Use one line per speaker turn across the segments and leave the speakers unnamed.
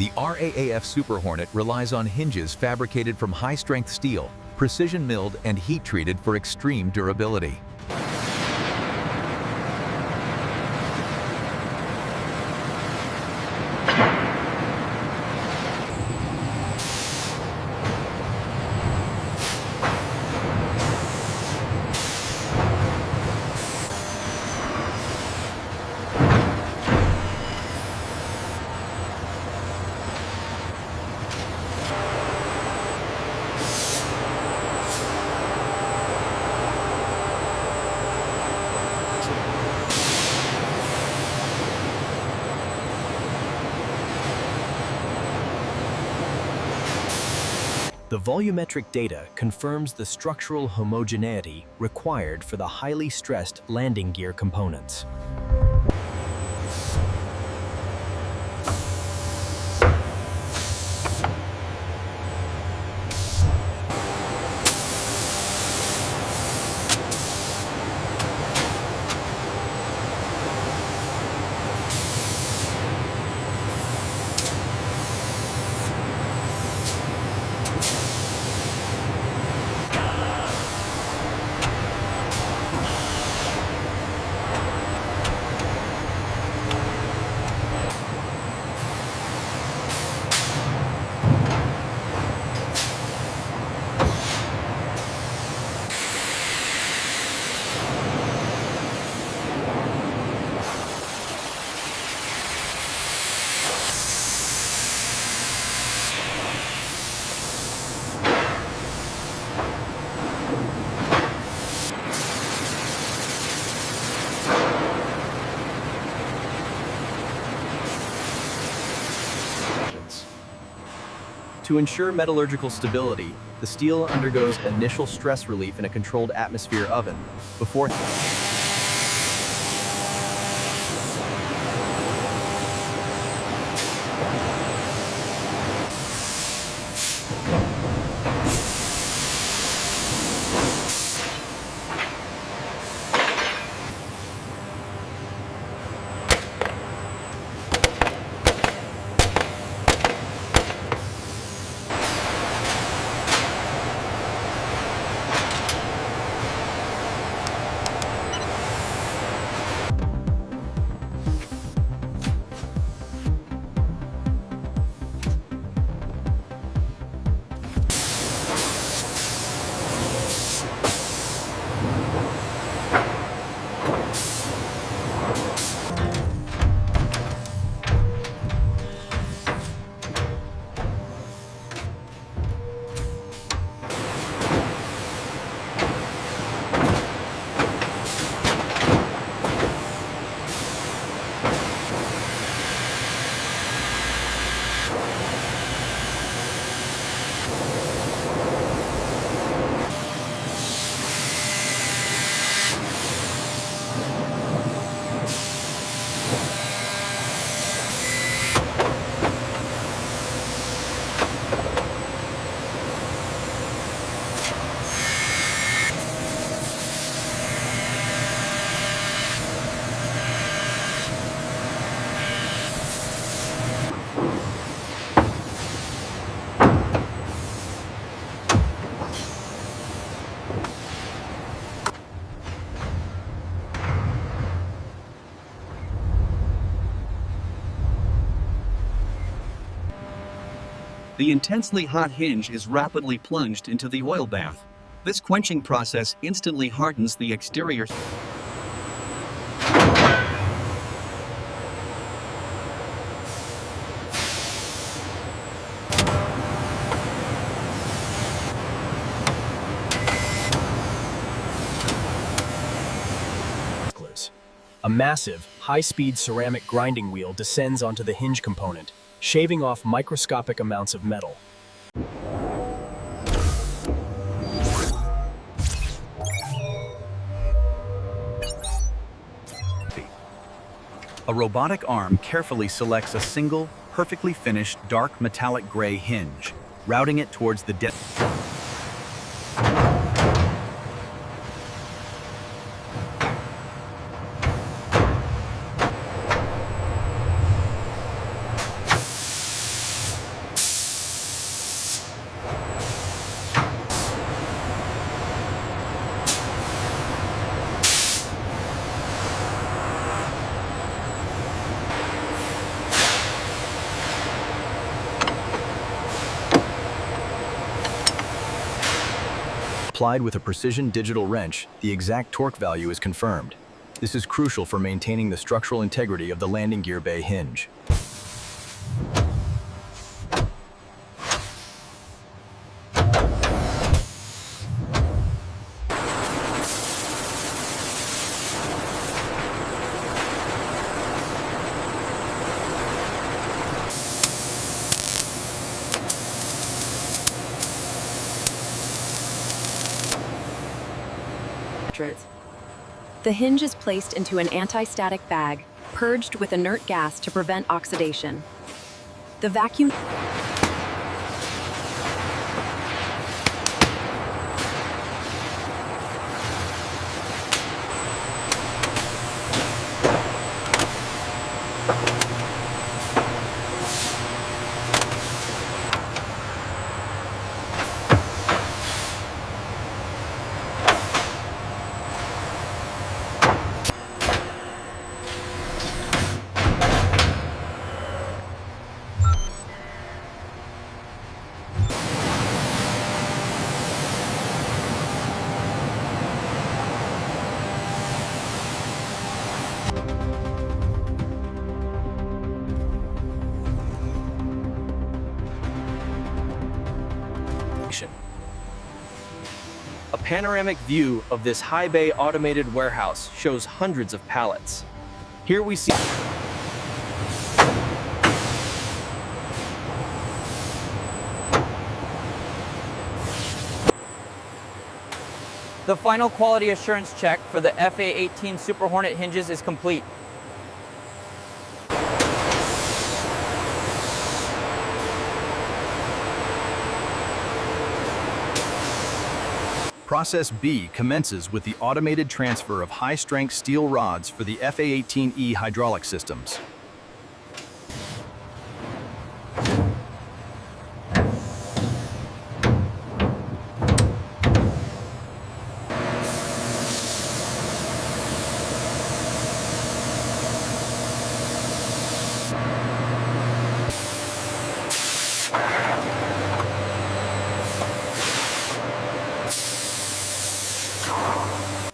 The RAAF Super Hornet relies on hinges fabricated from high-strength steel, precision milled and heat-treated for extreme durability.
The volumetric data confirms the structural homogeneity required for the highly stressed landing gear components. To ensure metallurgical stability, the steel undergoes initial stress relief in a controlled atmosphere oven before
the intensely hot hinge is rapidly plunged into the oil bath. This quenching process instantly hardens the exterior.
A massive, high-speed ceramic grinding wheel descends onto the hinge component, shaving off microscopic amounts of metal.
A robotic arm carefully selects a single, perfectly finished dark metallic gray hinge, routing it towards the
Applied with a precision digital wrench, the exact torque value is confirmed. This is crucial for maintaining the structural integrity of the landing gear bay hinge.
The hinge is placed into an anti-static bag, purged with inert gas to prevent oxidation. The vacuum
A panoramic view of this high bay automated warehouse shows hundreds of pallets. Here we see
the final quality assurance check for the A-18 Super Hornet hinges is complete.
Process B commences with the automated transfer of high-strength steel rods for the A-18E hydraulic systems.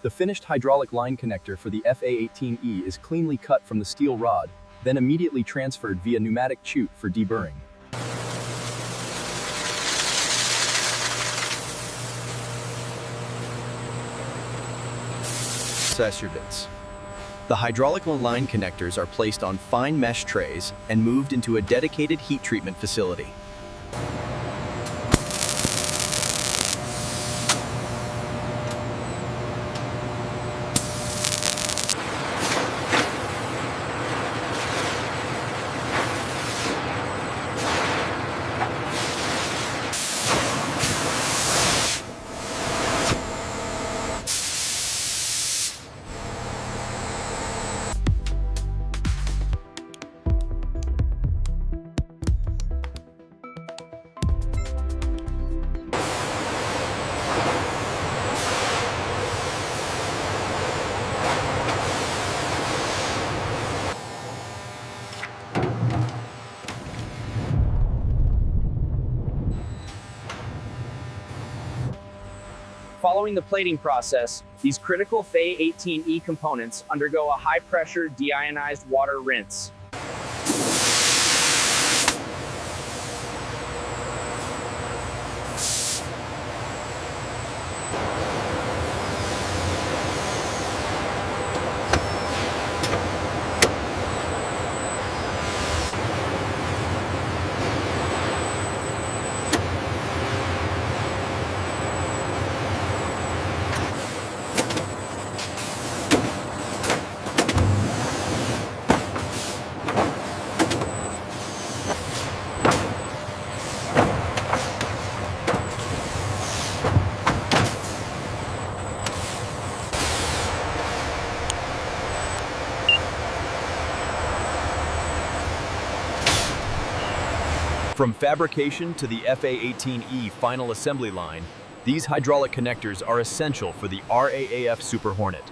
The finished hydraulic line connector for the A-18E is cleanly cut from the steel rod, then immediately transferred via pneumatic chute for deburring.
Process your bits. The hydraulic line connectors are placed on fine mesh trays and moved into a dedicated heat treatment facility.
Following the plating process, these critical A-18E components undergo a high-pressure deionized water rinse.
From fabrication to the A-18E final assembly line, these hydraulic connectors are essential for the RAAF Super Hornet.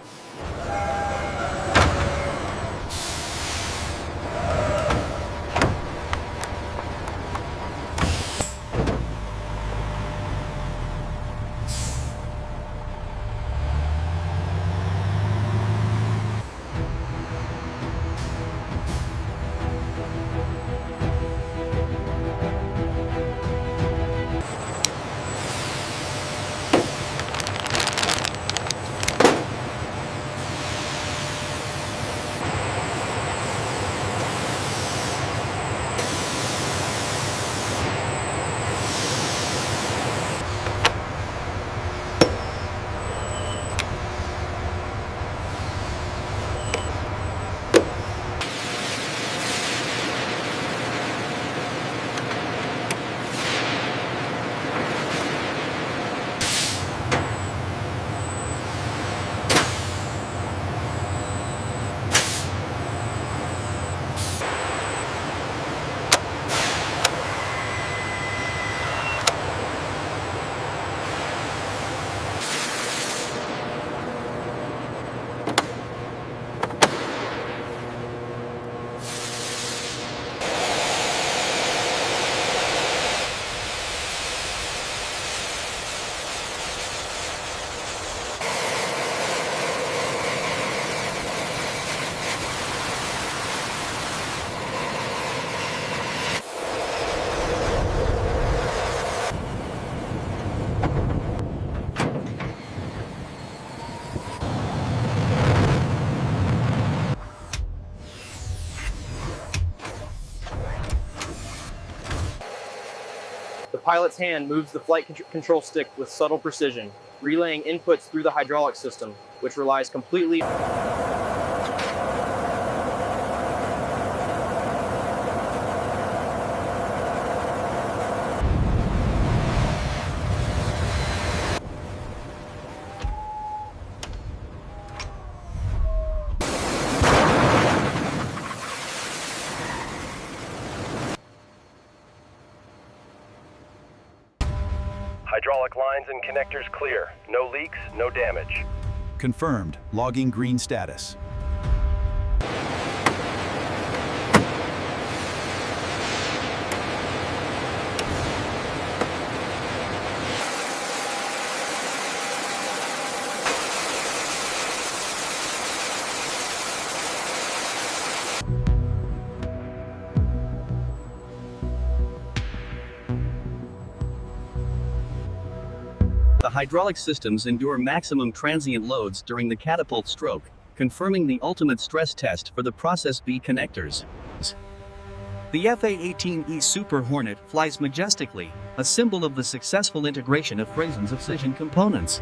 The pilot's hand moves the flight control stick with subtle precision, relaying inputs through the hydraulic system, which relies completely.
Hydraulic lines and connectors clear. No leaks, no damage.
Confirmed. Logging green status.
The hydraulic systems endure maximum transient loads during the catapult stroke, confirming the ultimate stress test for the Process B connectors. The A-18E Super Hornet flies majestically, a symbol of the successful integration of Frazen's precision components.